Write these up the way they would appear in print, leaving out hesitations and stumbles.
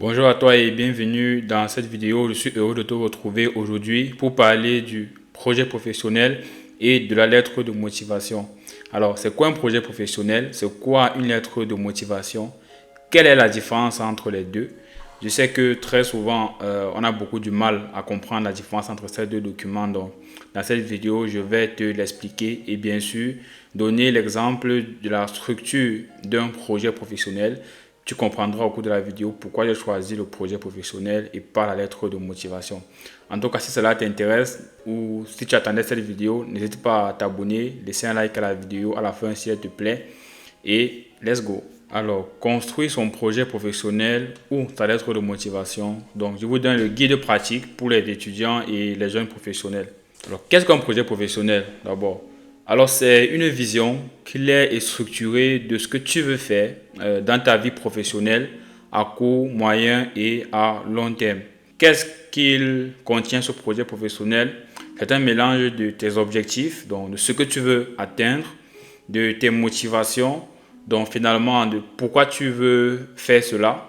Bonjour à toi et bienvenue dans cette vidéo. Je suis heureux de te retrouver aujourd'hui pour parler du projet professionnel et de la lettre de motivation. Alors, c'est quoi un projet professionnel? C'est quoi une lettre de motivation? Quelle est la différence entre les deux? Je sais que très souvent, on a beaucoup du mal à comprendre la différence entre ces deux documents. Donc, dans cette vidéo, je vais te l'expliquer et bien sûr, donner l'exemple de la structure d'un projet professionnel. Tu comprendras au cours de la vidéo pourquoi j'ai choisi le projet professionnel et pas la lettre de motivation. En tout cas, si cela t'intéresse ou si tu attendais cette vidéo, n'hésite pas à t'abonner, laisser un like à la vidéo à la fin si elle te plaît et let's go. Alors, construire son projet professionnel ou sa lettre de motivation. Donc, je vous donne le guide pratique pour les étudiants et les jeunes professionnels. Alors, qu'est-ce qu'un projet professionnel d'abord? Alors, c'est une vision claire et structurée de ce que tu veux faire dans ta vie professionnelle à court, moyen et à long terme. Qu'est-ce qu'il contient ce projet professionnel? C'est un mélange de tes objectifs, donc de ce que tu veux atteindre, de tes motivations, donc finalement de pourquoi tu veux faire cela.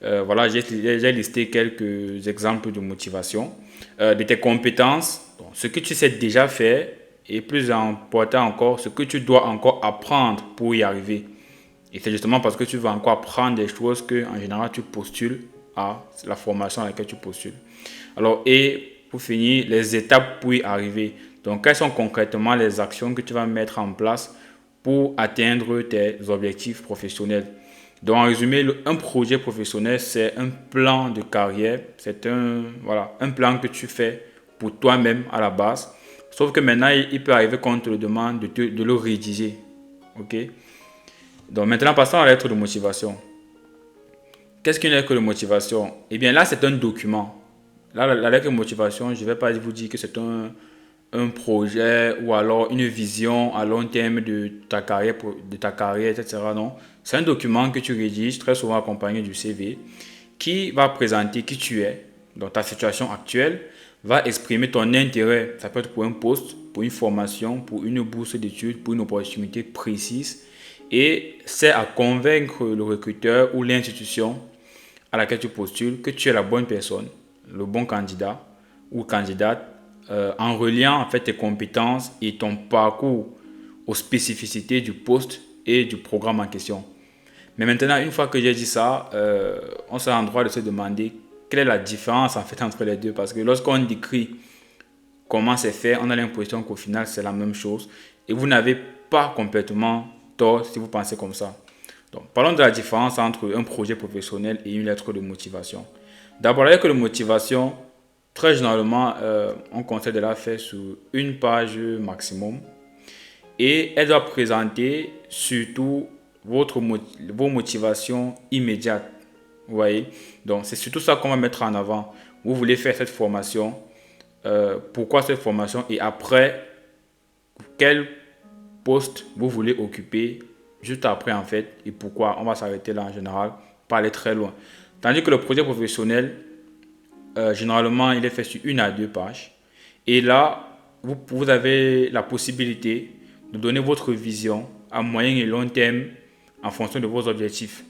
Voilà, j'ai listé quelques exemples de motivation, de tes compétences, donc ce que tu sais déjà faire et plus important encore, ce que tu dois encore apprendre pour y arriver. Et c'est justement parce que tu vas encore apprendre des choses que en général tu postules à la formation à laquelle tu postules. Alors, et pour finir, les étapes pour y arriver. Donc, quelles sont concrètement les actions que tu vas mettre en place pour atteindre tes objectifs professionnels? Donc, en résumé, un projet professionnel, c'est un plan de carrière. C'est un plan que tu fais pour toi-même à la base. Sauf que maintenant, il peut arriver qu'on te le demande de le rédiger. OK? Donc, maintenant, passons à la lettre de motivation. Qu'est-ce qu'une lettre de motivation? Eh bien, là, c'est un document. Là, la lettre de motivation, je ne vais pas vous dire que c'est un projet ou alors une vision à long terme de ta carrière, etc. Non, c'est un document que tu rédiges, très souvent accompagné du CV, qui va présenter qui tu es, dans ta situation actuelle, va exprimer ton intérêt. Ça peut être pour un poste, pour une formation, pour une bourse d'études, pour une opportunité précise. Et c'est à convaincre le recruteur ou l'institution à laquelle tu postules que tu es la bonne personne, le bon candidat ou candidate, en reliant en fait tes compétences et ton parcours aux spécificités du poste et du programme en question. Mais maintenant, une fois que j'ai dit ça, on sera en droit de se demander quelle est la différence en fait entre les deux. Parce que lorsqu'on décrit comment c'est fait, on a l'impression qu'au final c'est la même chose. Et vous n'avez pas complètement tort si vous pensez comme ça. Donc, parlons de la différence entre un projet professionnel et une lettre de motivation. D'abord, la lettre de motivation, très généralement, on conseille de la faire sur une page maximum et elle doit présenter surtout vos motivations immédiates. Vous voyez? Donc, c'est surtout ça qu'on va mettre en avant. Vous voulez faire cette formation, pourquoi cette formation et après, quel poste vous voulez occuper juste après en fait et pourquoi. On va s'arrêter là en général, pas aller très loin. Tandis que le projet professionnel, généralement, il est fait sur une à deux pages. Et là, vous avez la possibilité de donner votre vision à moyen et long terme en fonction de vos objectifs.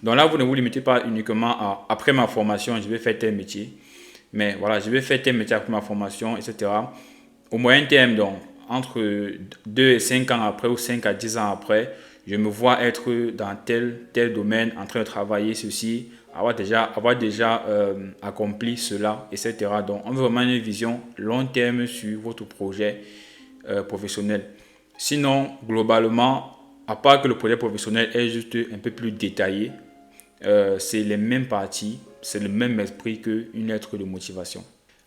Donc là, vous ne vous limitez pas uniquement à après ma formation, je vais faire tel métier. Mais voilà, je vais faire tel métier après ma formation, etc. Au moyen terme, donc, entre 2 et 5 ans après ou 5 à 10 ans après, je me vois être dans tel domaine, en train de travailler ceci, avoir déjà accompli cela, etc. Donc, on veut vraiment une vision long terme sur votre projet professionnel. Sinon, globalement, à part que le projet professionnel est juste un peu plus détaillé, c'est les mêmes parties, c'est le même esprit qu'une lettre de motivation.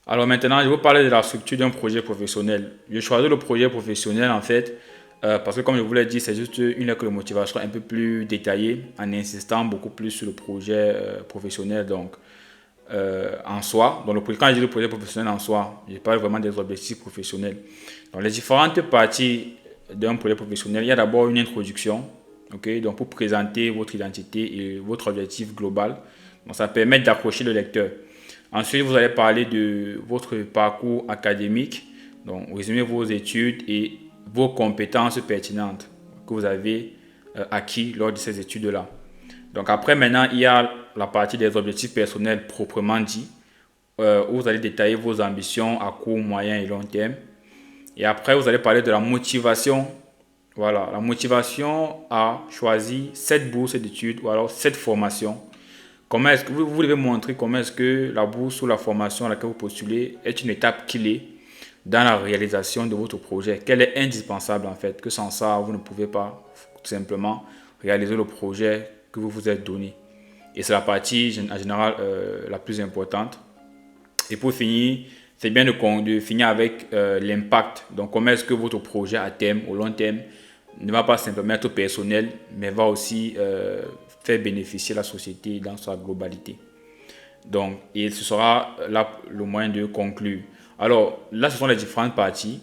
Alors maintenant, je vais vous parler de la structure d'un projet professionnel. Je choisis le projet professionnel en fait parce que comme je vous l'ai dit, c'est juste une lettre de motivation un peu plus détaillée en insistant beaucoup plus sur le projet professionnel en soi. Quand je dis le projet professionnel en soi, je parle vraiment des objectifs professionnels. Donc les différentes parties d'un projet professionnel, il y a d'abord une introduction, ok, donc pour présenter votre identité et votre objectif global. Donc ça permet d'accrocher le lecteur. Ensuite, vous allez parler de votre parcours académique, donc résumer vos études et vos compétences pertinentes que vous avez acquis lors de ces études-là. Donc après, maintenant, il y a la partie des objectifs personnels proprement dit, où vous allez détailler vos ambitions à court, moyen et long terme. Et après, vous allez parler de la motivation. Voilà, la motivation à choisir cette bourse d'études ou alors cette formation. Comment est-ce que vous devez montrer comment est-ce que la bourse ou la formation à laquelle vous postulez est une étape clé dans la réalisation de votre projet, qu'elle est indispensable en fait, que sans ça, vous ne pouvez pas tout simplement réaliser le projet que vous vous êtes donné. Et c'est la partie en général la plus importante. Et pour finir, c'est bien de finir avec l'impact. Donc, comment est-ce que votre projet à terme, au long terme, ne va pas simplement être personnel, mais va aussi faire bénéficier la société dans sa globalité. Donc, et ce sera là le moyen de conclure. Alors, là, ce sont les différentes parties.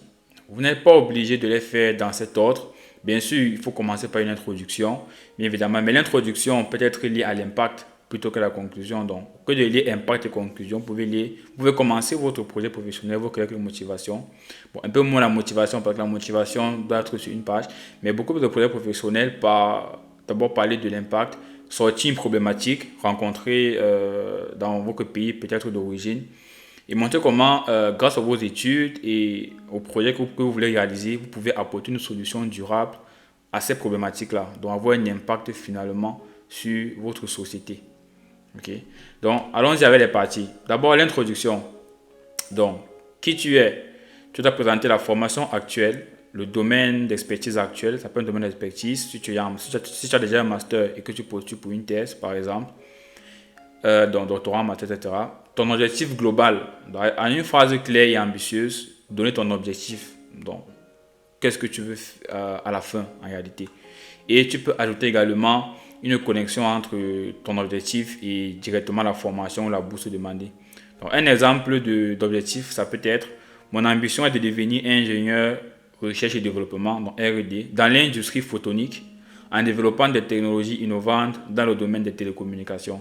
Vous n'êtes pas obligé de les faire dans cet ordre. Bien sûr, il faut commencer par une introduction, bien évidemment. Mais l'introduction peut être liée à l'impact plutôt que la conclusion. Donc, que de lier impact et conclusion, vous pouvez commencer votre projet professionnel, vos calculs de motivation. Bon, un peu moins la motivation, parce que la motivation doit être sur une page. Mais beaucoup de projets professionnels, d'abord parler de l'impact, sortir une problématique rencontrée dans votre pays, peut-être d'origine, et montrer comment, grâce à vos études et aux projets que vous voulez réaliser, vous pouvez apporter une solution durable à ces problématiques-là, donc avoir un impact finalement sur votre société. Okay? Donc, allons-y avec les parties. D'abord, l'introduction. Donc, qui tu es? Tu dois présenter la formation actuelle, le domaine d'expertise actuel, ça peut être un domaine d'expertise. Si tu as déjà un master et que tu postules pour une thèse, par exemple, donc doctorat, master, etc. Ton objectif global, en une phrase claire et ambitieuse, donner ton objectif. Donc, qu'est-ce que tu veux à la fin, en réalité. Et tu peux ajouter également une connexion entre ton objectif et directement la formation ou la bourse demandée. Donc, un exemple d'objectif, ça peut être: mon ambition est de devenir ingénieur recherche et développement, donc R&D, dans l'industrie photonique, en développant des technologies innovantes dans le domaine des télécommunications.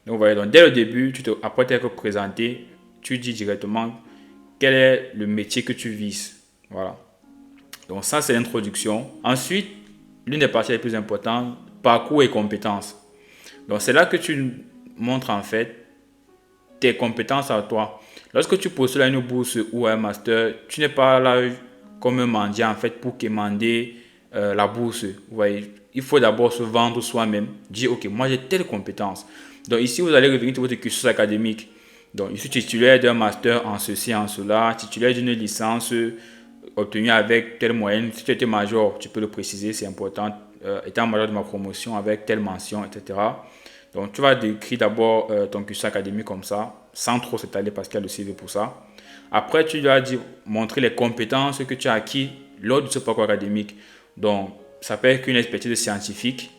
Donc, vous voyez, donc dès le début, après t'être présenté, tu dis directement quel est le métier que tu vises. Voilà. Donc, ça, c'est l'introduction. Ensuite, l'une des parties les plus importantes, parcours et compétences. Donc, c'est là que tu montres en fait tes compétences à toi. Lorsque tu postules à une bourse ou à un master, tu n'es pas là comme un mendiant en fait pour quémander la bourse. Vous voyez, il faut d'abord se vendre soi-même, dire ok, moi j'ai telle compétence. Donc ici, vous allez revenir sur votre cursus académique. Donc, je suis titulaire d'un master en ceci, en cela, titulaire d'une licence obtenue avec telle moyenne. Si tu étais major, tu peux le préciser, c'est important. Étant major de ma promotion avec telle mention, etc. Donc, tu vas décrire d'abord ton cursus académique comme ça, sans trop s'étaler parce qu'il y a le CV pour ça. Après, tu dois montrer les compétences que tu as acquis lors de ce parcours académique. Donc, ça peut être une expertise scientifique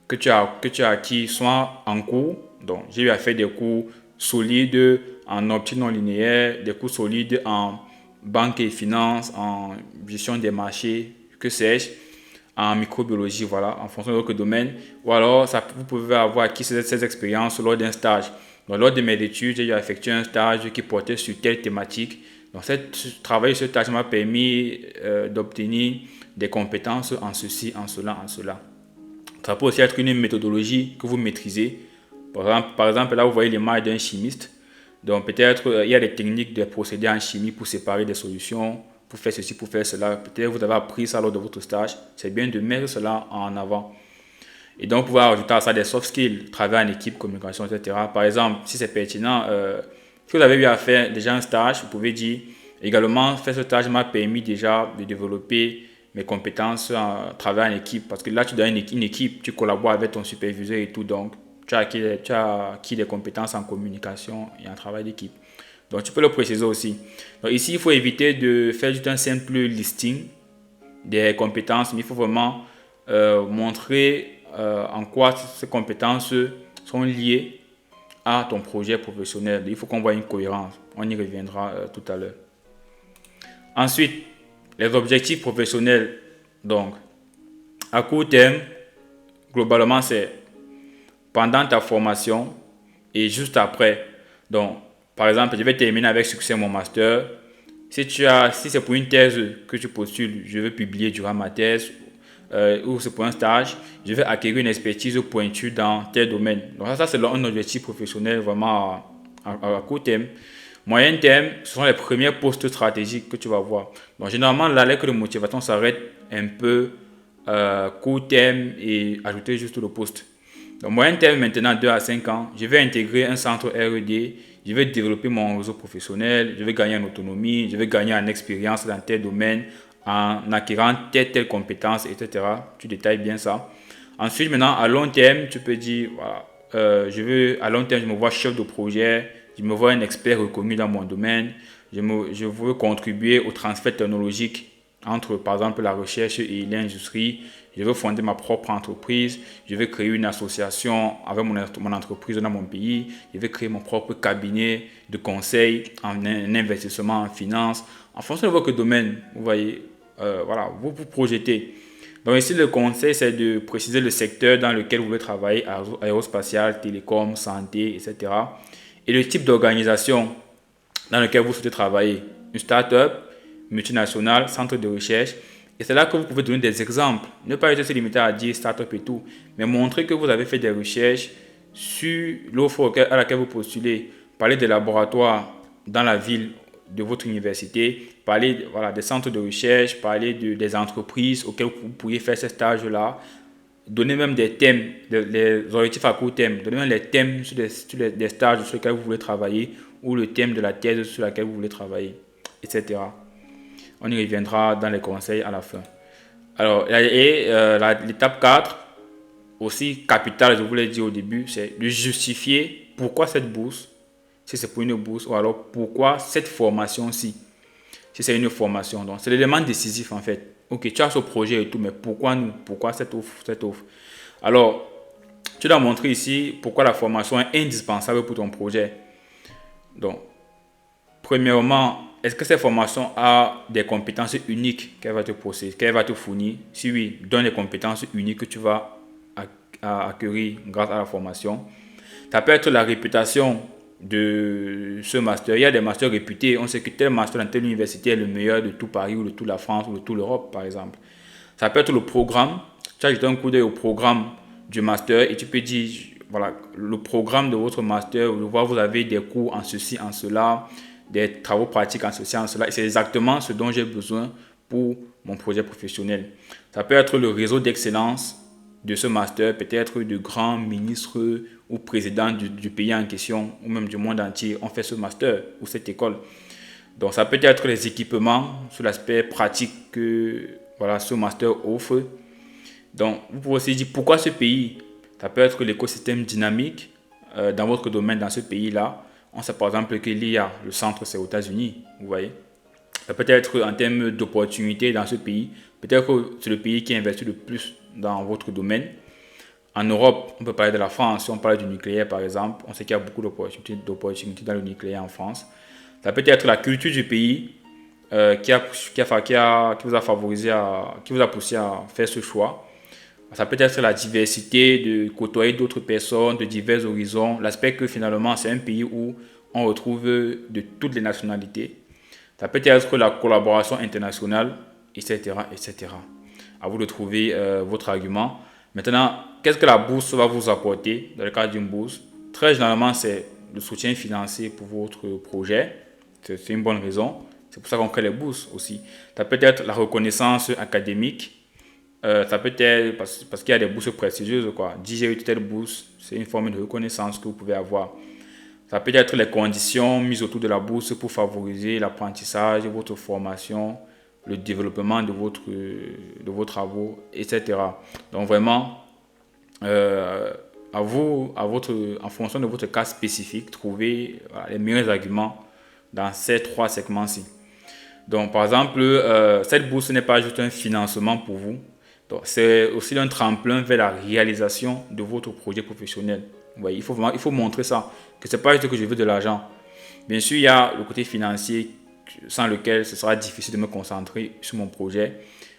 que tu as acquis soit en cours. Donc, j'ai eu à faire des cours solides en optique non linéaire, des cours solides en banque et finance, en gestion des marchés, que sais-je, en microbiologie, voilà, en fonction de votre domaine. Ou alors, vous pouvez avoir acquis ces expériences lors d'un stage. Donc, lors de mes études, j'ai effectué un stage qui portait sur telle thématique. Donc, travail sur ce stage m'a permis d'obtenir des compétences en ceci, en cela, en cela. Ça peut aussi être une méthodologie que vous maîtrisez. Par exemple, là, vous voyez l'image d'un chimiste. Donc, peut-être, il y a des techniques, des procédés en chimie pour séparer des solutions, pour faire ceci, pour faire cela. Peut-être vous avez appris ça lors de votre stage. C'est bien de mettre cela en avant. Et donc, vous pouvez ajouter à ça des soft skills, travail en équipe, communication, etc. Par exemple, si c'est pertinent, si vous avez eu à faire déjà un stage, vous pouvez dire également, faire ce stage m'a permis déjà de développer mes compétences en travail en équipe. Parce que là, tu dois une équipe, tu collabores avec ton superviseur et tout. Donc, tu as acquis des compétences en communication et en travail d'équipe. Donc, tu peux le préciser aussi. Donc, ici, il faut éviter de faire juste un simple listing des compétences, mais il faut vraiment montrer en quoi ces compétences sont liées à ton projet professionnel. Il faut qu'on voit une cohérence. On y reviendra tout à l'heure. Ensuite, les objectifs professionnels. Donc, à court terme, globalement, c'est pendant ta formation et juste après. Donc, par exemple, je vais terminer avec succès mon master. Si c'est pour une thèse que tu postules, je veux publier durant ma thèse. ou c'est pour un stage, je vais acquérir une expertise pointue dans tel domaine. Donc ça c'est un objectif professionnel vraiment à court terme. Moyen terme, ce sont les premiers postes stratégiques que tu vas voir. Donc généralement, la lettre de motivation s'arrête un peu court terme et ajouter juste le poste. Donc moyen terme, maintenant 2 à 5 ans, je vais intégrer un centre R&D, je vais développer mon réseau professionnel, je vais gagner en autonomie, je vais gagner en expérience dans tel domaine, en acquérant telle compétence, etc. Tu détailles bien ça. Ensuite, maintenant, à long terme, tu peux dire, voilà, à long terme, je me vois chef de projet, je me vois un expert reconnu dans mon domaine, je veux contribuer au transfert technologique entre, par exemple, la recherche et l'industrie. Je veux fonder ma propre entreprise, je vais créer une association avec mon entreprise dans mon pays, je vais créer mon propre cabinet de conseil en investissement en finance. En fonction de votre domaine, vous voyez, voilà, vous vous projetez. Donc ici, le conseil, c'est de préciser le secteur dans lequel vous voulez travailler, aérospatial, télécom, santé, etc. Et le type d'organisation dans lequel vous souhaitez travailler. Une start-up, multinationale, centre de recherche. Et c'est là que vous pouvez donner des exemples. Ne pas juste se limiter à dire start-up et tout, mais montrer que vous avez fait des recherches sur l'offre à laquelle vous postulez. Parler des laboratoires dans la ville de votre université, parler voilà, des centres de recherche, parler des entreprises auxquelles vous pourriez faire ces stages-là. Donner même des thèmes, les objectifs à court terme, donner même les thèmes sur des stages sur lesquels vous voulez travailler ou le thème de la thèse sur laquelle vous voulez travailler, etc. On y reviendra dans les conseils à la fin. Alors, l'étape 4, aussi capitale, je vous l'ai dit au début, c'est de justifier pourquoi cette bourse, si c'est pour une bourse, ou alors pourquoi cette formation-ci, si c'est une formation. Donc, c'est l'élément décisif en fait. Ok, tu as ce projet et tout, mais pourquoi nous? Pourquoi cette offre? Alors, tu dois montrer ici pourquoi la formation est indispensable pour ton projet. Donc, premièrement, est-ce que cette formation a des compétences uniques qu'elle va te posséder, qu'elle va te fournir? Si oui, donne les compétences uniques que tu vas acquérir grâce à la formation. Ça peut être la réputation de ce master. Il y a des masters réputés. On sait que tel master dans telle université est le meilleur de tout Paris ou de toute la France ou de toute l'Europe, par exemple. Ça peut être le programme. Tu as jeté un coup d'œil au programme du master et tu peux dire, voilà, le programme de votre master, vous avez des cours en ceci, en cela, des travaux pratiques en ceci, en cela. Et c'est exactement ce dont j'ai besoin pour mon projet professionnel. Ça peut être le réseau d'excellence de ce master, peut-être de grands ministres ou présidents du pays en question, ou même du monde entier, ont fait ce master ou cette école. Donc ça peut être les équipements sur l'aspect pratique que voilà, ce master offre. Donc vous pouvez aussi dire pourquoi ce pays. Ça peut être l'écosystème dynamique dans votre domaine, dans ce pays-là. On sait par exemple qu'il y a le centre, c'est aux États-Unis, vous voyez. Ça peut être en termes d'opportunités dans ce pays. Peut-être que c'est le pays qui investit le plus dans votre domaine. En Europe, on peut parler de la France. Si on parle du nucléaire, par exemple, on sait qu'il y a beaucoup d'opportunités dans le nucléaire en France. Ça peut être la culture du pays qui vous a favorisé, qui vous a poussé à faire ce choix. Ça peut être la diversité, de côtoyer d'autres personnes de divers horizons. L'aspect que finalement, c'est un pays où on retrouve de toutes les nationalités. Ça peut être la collaboration internationale, etc., etc. À vous de trouver votre argument. Maintenant, qu'est-ce que la bourse va vous apporter dans le cadre d'une bourse? Très généralement, c'est le soutien financier pour votre projet. C'est une bonne raison. C'est pour ça qu'on crée les bourses aussi. Ça peut être la reconnaissance académique. Ça peut être parce qu'il y a des bourses prestigieuses. Dire j'ai eu telle bourse, c'est une forme de reconnaissance que vous pouvez avoir. Ça peut être les conditions mises autour de la bourse pour favoriser l'apprentissage, votre formation, le développement de vos travaux, etc. Donc vraiment, en fonction de votre cas spécifique, trouvez les meilleurs arguments dans ces 3 segments-ci. Donc par exemple, cette bourse n'est pas juste un financement pour vous, donc c'est aussi un tremplin vers la réalisation de votre projet professionnel. Vous voyez, il faut montrer ça, que ce n'est pas juste que je veux de l'argent. Bien sûr, il y a le côté financier sans lequel ce sera difficile de me concentrer sur mon projet.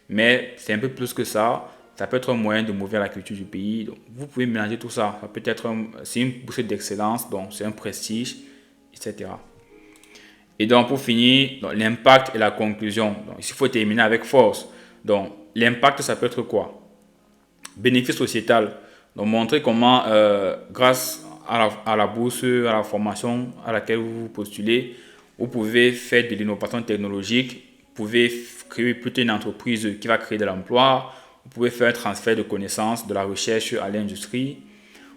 Mais c'est un peu plus que ça. Ça peut être un moyen de mouvoir la culture du pays. Donc, vous pouvez mélanger tout ça. Ça peut être c'est une boussée d'excellence, donc c'est un prestige, etc. Et donc, pour finir, l'impact et la conclusion. Donc, ici, il faut terminer avec force. Donc, l'impact, ça peut être quoi? Bénéfice sociétal. Donc, montrer comment, grâce à la bourse, à la formation à laquelle vous postulez, vous pouvez faire de l'innovation technologique, vous pouvez créer plutôt une entreprise qui va créer de l'emploi, vous pouvez faire un transfert de connaissances de la recherche à l'industrie,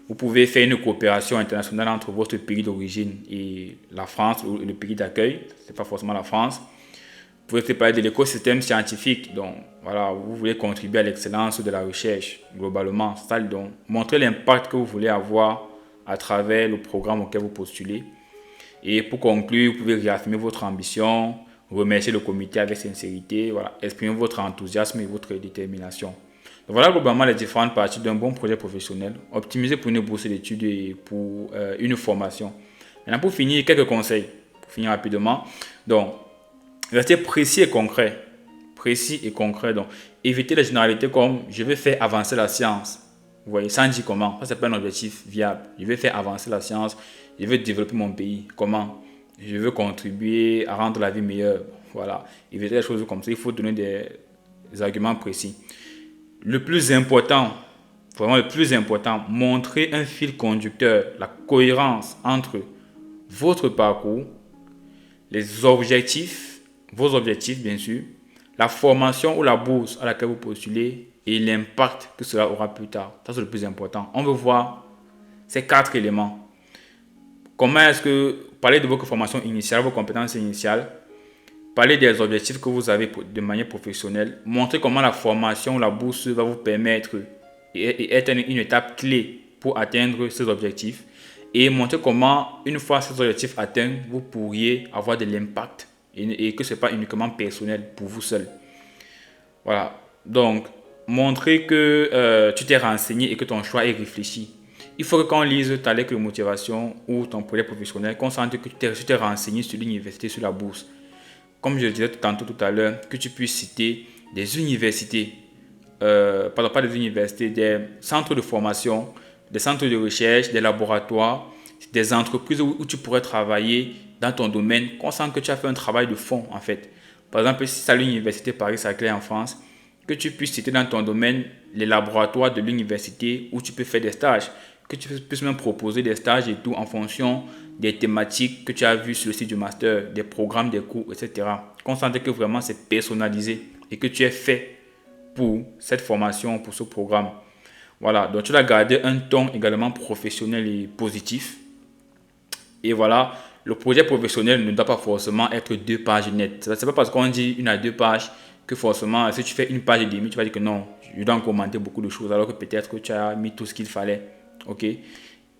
vous pouvez faire une coopération internationale entre votre pays d'origine et la France, ou le pays d'accueil, ce n'est pas forcément la France. Vous pouvez parler de l'écosystème scientifique, donc voilà, vous voulez contribuer à l'excellence de la recherche globalement. Ça, donc, montrer l'impact que vous voulez avoir à travers le programme auquel vous postulez. Et pour conclure, vous pouvez réaffirmer votre ambition, remercier le comité avec sincérité, voilà, exprimer votre enthousiasme et votre détermination. Donc voilà globalement les différentes parties d'un bon projet professionnel, optimisé pour une bourse d'études et pour une formation. Maintenant, pour finir, quelques conseils, pour finir rapidement. Donc, restez précis et concret. Précis et concret. Donc, évitez les généralités comme je vais faire avancer la science. Vous voyez, sans dire comment. Ça, c'est pas un objectif viable. Je vais faire avancer la science. Je veux développer mon pays. Comment? Je veux contribuer à rendre la vie meilleure. Voilà. Évitez les choses comme ça. Il faut donner des arguments précis. Le plus important, vraiment le plus important, montrer un fil conducteur, la cohérence entre votre parcours, les objectifs, vos objectifs bien sûr, la formation ou la bourse à laquelle vous postulez et l'impact que cela aura plus tard. Ça, c'est le plus important. On veut voir ces 4 éléments. Comment est-ce que, parler de votre formation initiale, vos compétences initiales, parler des objectifs que vous avez de manière professionnelle, montrer comment la formation ou la bourse va vous permettre et être une étape clé pour atteindre ces objectifs, et montrer comment, une fois ces objectifs atteints, vous pourriez avoir de l'impact et que ce n'est pas uniquement personnel pour vous seul. Voilà. Donc, montrer que tu t'es renseigné et que ton choix est réfléchi. Il faut que quand on lise ta lettre de motivation ou ton projet professionnel, qu'on sente que tu t'es renseigné sur l'université, sur la bourse. Comme je le disais tantôt tout à l'heure, que tu puisses citer des universités, pardon, pas des universités, des centres de formation, des centres de recherche, des laboratoires, des entreprises où tu pourrais travailler dans ton domaine, qu'on sent que tu as fait un travail de fond en fait. Par exemple, si c'est à l'université Paris-Saclay en France, que tu puisses citer dans ton domaine les laboratoires de l'université où tu peux faire des stages, que tu puisses même proposer des stages et tout en fonction des thématiques que tu as vues sur le site du master, des programmes, des cours, etc. Qu'on sente que vraiment c'est personnalisé et que tu es fait pour cette formation, pour ce programme. Voilà, donc tu dois garder un ton également professionnel et positif. Et voilà, le projet professionnel ne doit pas forcément être 2 pages nettes. Ce n'est pas parce qu'on dit 1 à 2 pages que forcément, si tu fais 1 page et demie, tu vas dire que non, je dois en commenter beaucoup de choses, alors que peut-être que tu as mis tout ce qu'il fallait. Ok?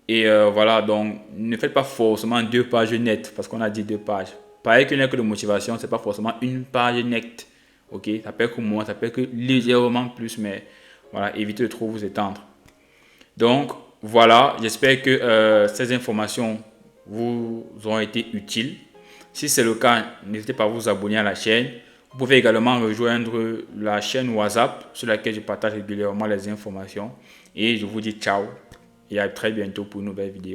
Et voilà, donc ne faites pas forcément 2 pages nettes parce qu'on a dit 2 pages. Pareil qu'une lettre de motivation, c'est pas forcément 1 page nette. Ok? Ça peut être moins, ça peut être légèrement plus, mais voilà, évitez de trop vous étendre. Donc voilà, j'espère que ces informations vous auront été utiles. Si c'est le cas, n'hésitez pas à vous abonner à la chaîne. Vous pouvez également rejoindre la chaîne WhatsApp sur laquelle je partage régulièrement les informations. Et je vous dis ciao et à très bientôt pour une nouvelle vidéo.